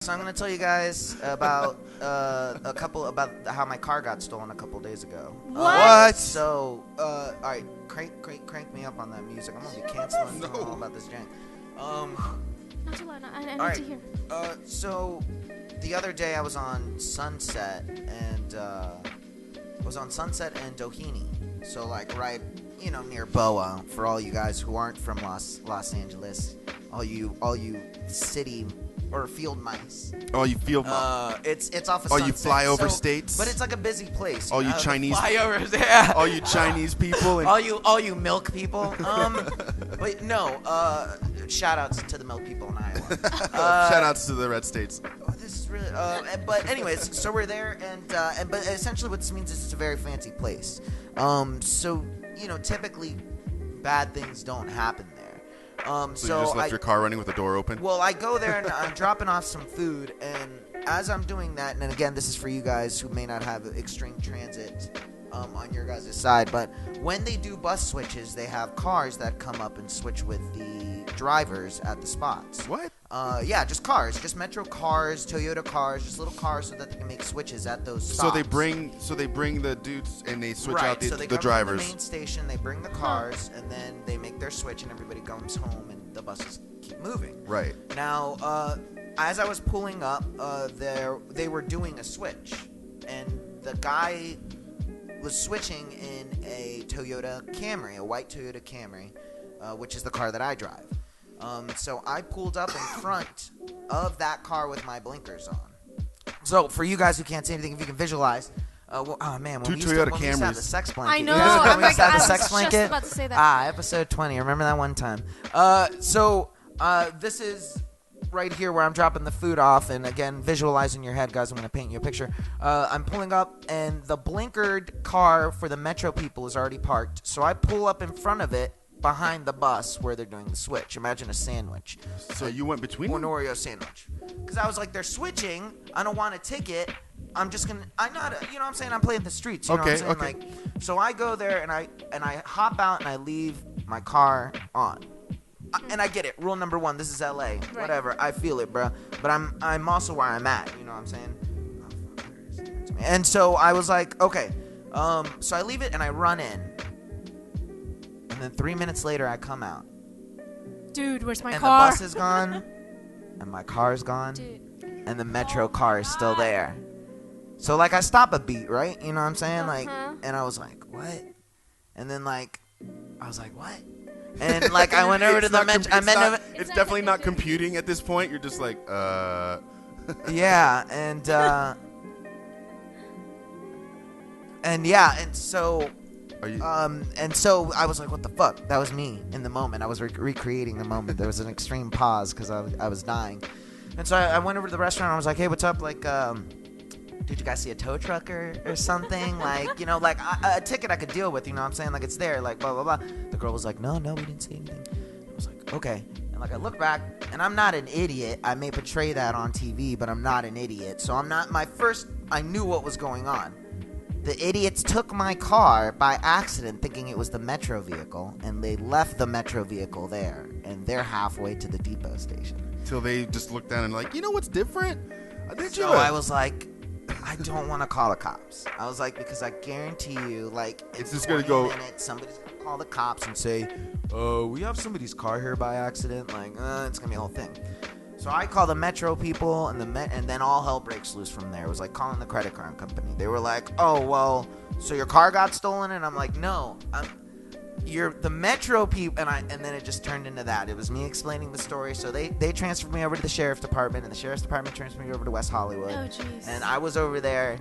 So I'm gonna tell you guys about about how my car got stolen a couple days ago. What? All right, crank me up on that music. I'm gonna be canceling all about this jank. Not too loud. I need all right. to hear. So the other day I was on Sunset and Doheny. So like right, near Boa. For all you guys who aren't from Los Angeles, all you city or field mice. Oh, you field mice. It's off of Oh, Sunset. you fly over states. But it's like a busy place. All you Chinese. Flyovers, yeah. All you Chinese people. And all you milk people. But no. Shout outs to the milk people in Iowa. Shout outs to the red states. Oh, this is really. But anyways, so we're there, but essentially what this means is it's a very fancy place. So typically bad things don't happen there. So you just left your car running with the door open? Well, I go there and I'm dropping off some food, and as I'm doing that, and again, this is for you guys who may not have extreme transit on your guys' side, but when they do bus switches, they have cars that come up and switch with the drivers at the spots. What? Yeah, just cars, just Metro cars, Toyota cars, just little cars so that they can make switches at those stops. So they bring the dudes and they switch out so they the come drivers. To the main station, they bring the cars, and then they make their switch, and everybody comes home, and the buses keep moving. Right. Now, as I was pulling up, they were doing a switch, and the guy was switching in a Toyota Camry, a white Toyota Camry, which is the car that I drive. So I pulled up in front of that car with my blinkers on. So for you guys who can't see anything, if you can visualize, when Two we Toyota used to have Camrys. the sex blanket. I know. When we used to have the I sex was blanket. just about to say that. Episode 20. Remember that one time? This is right here where I'm dropping the food off, and again, visualize in your head, guys. I'm going to paint you a picture. I'm pulling up, and the blinkered car for the Metro people is already parked. So I pull up in front of it, behind the bus where they're doing the switch. Imagine a sandwich. So you went between an them? Oreo sandwich. Because I was like, they're switching. I don't want a ticket. I'm just gonna. I'm not. You know what I'm saying? I'm playing the streets. You know what I'm saying? Okay. Like, so I go there and I hop out and I leave my car on. And I get it. Rule number 1. This is LA. Right. Whatever. I feel it, bro. But I'm also where I'm at. You know what I'm saying? And so I was like, okay. So I leave it and I run in. And then 3 minutes later, I come out. Dude, where's my And car? the bus is gone. And my car's gone. Dude. And the Metro car is still there. So, like, I stop a beat, right? You know what I'm saying? Like, and I was like, what? And then, like, I was like, what? And, like, I went over to the Metro. It's definitely not computing at this point. You're just like, Yeah, and so... and so I was like, what the fuck? That was me in the moment. I was recreating the moment. There was an extreme pause because I was dying. And so I went over to the restaurant and I was like, hey, what's up? Like, dude, you guys see a tow truck or something? Like, a ticket I could deal with, you know what I'm saying? Like, it's there, like, blah, blah, blah. The girl was like, no, we didn't see anything. I was like, okay. And, like, I look back, and I'm not an idiot. I may portray that on TV, but I'm not an idiot. So I knew what was going on. The idiots took my car by accident thinking it was the Metro vehicle, and they left the Metro vehicle there, and they're halfway to the depot station. Till they just look down and like, you know what's different? So I was like, I don't want to call the cops. I was like, because I guarantee you, like, it's in just gonna 20 go. minutes, somebody's going to call the cops and say, we have somebody's car here by accident. Like, it's going to be a whole thing. So I call the Metro people, and then all hell breaks loose from there. It was like calling the credit card company. They were like, oh, well, so your car got stolen? And I'm like, no, you're the Metro people. And then it just turned into that. It was me explaining the story. So they transferred me over to the sheriff's department, and the sheriff's department transferred me over to West Hollywood. Oh, jeez. And I was over there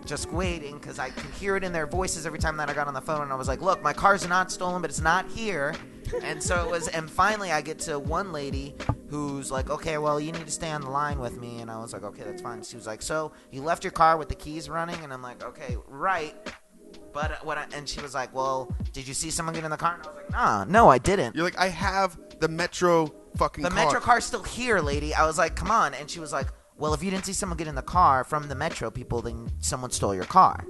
just waiting because I could hear it in their voices every time that I got on the phone. And I was like, look, my car's not stolen, but it's not here. And so it was, and finally I get to one lady who's like, okay, well, you need to stay on the line with me. And I was like, okay, that's fine. She was like, so you left your car with the keys running? And I'm like, okay, right. But and she was like, well, did you see someone get in the car? And I was like, no, I didn't. You're like, I have the Metro fucking car. The Metro car's still here, lady. I was like, come on. And she was like, well, if you didn't see someone get in the car from the Metro people, then someone stole your car.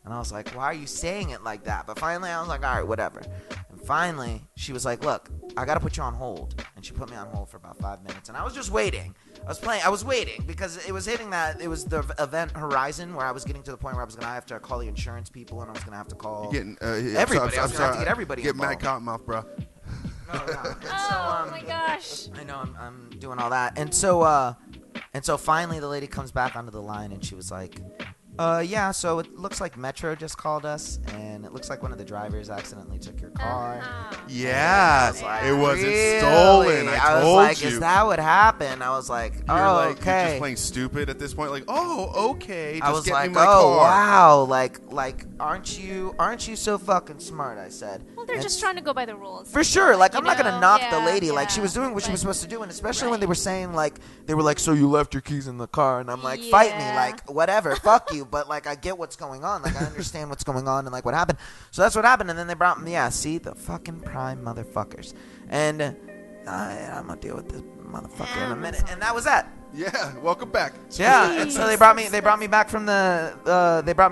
And I was like, why are you saying it like that? But finally I was like, all right, whatever. And finally, she was like, look, I got to put you on hold. And she put me on hold for about 5 minutes. And I was just waiting. I was waiting because it was hitting that. It was the event horizon where I was getting to the point where I was going to have to call the insurance people and I was going to have to call everybody. I was going to have to get everybody involved. Get mad cottonmouth, bro. No. Oh my gosh. I know I'm doing all that. And so finally the lady comes back onto the line and she was like, yeah, so it looks like Metro just called us, and it looks like one of the drivers accidentally took your car. Yeah, like, it wasn't really? stolen. I was told like, you. is that what happened? I was like, You're okay. You're just playing stupid at this point. Like, oh, okay. Just I was get like, me my oh, car. wow. Like, aren't you so fucking smart? I said. Well, they're just trying to go by the rules. For sure. Like, I'm not going to knock the Yeah, lady. Like, yeah. she was doing what she was supposed to do. And especially when Right. they were saying, like, they were like, so you left your keys in the car. And I'm like, fight me. Yeah. Like, whatever. Fuck you. But, like, I get what's going on. Like, I understand what's going on and, like, what happened. So that's what happened. And then they brought me, see, the fucking prime motherfuckers. And I'm going to deal with this motherfucker in a minute. And that was that. Yeah, welcome back. Yeah, and so they brought me back from they brought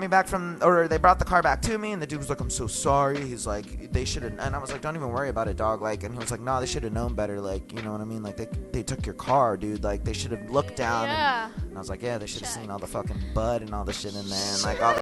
the car back to me, and the dude was like, I'm so sorry. He's like, they should have, and I was like, don't even worry about it, dog. Like, and he was like, no, they should have known better. Like, you know what I mean? Like, they took your car, dude. Like, they should have looked down. Yeah. And I was like, yeah, they should have seen all the fucking bud and all the shit in there, and like all the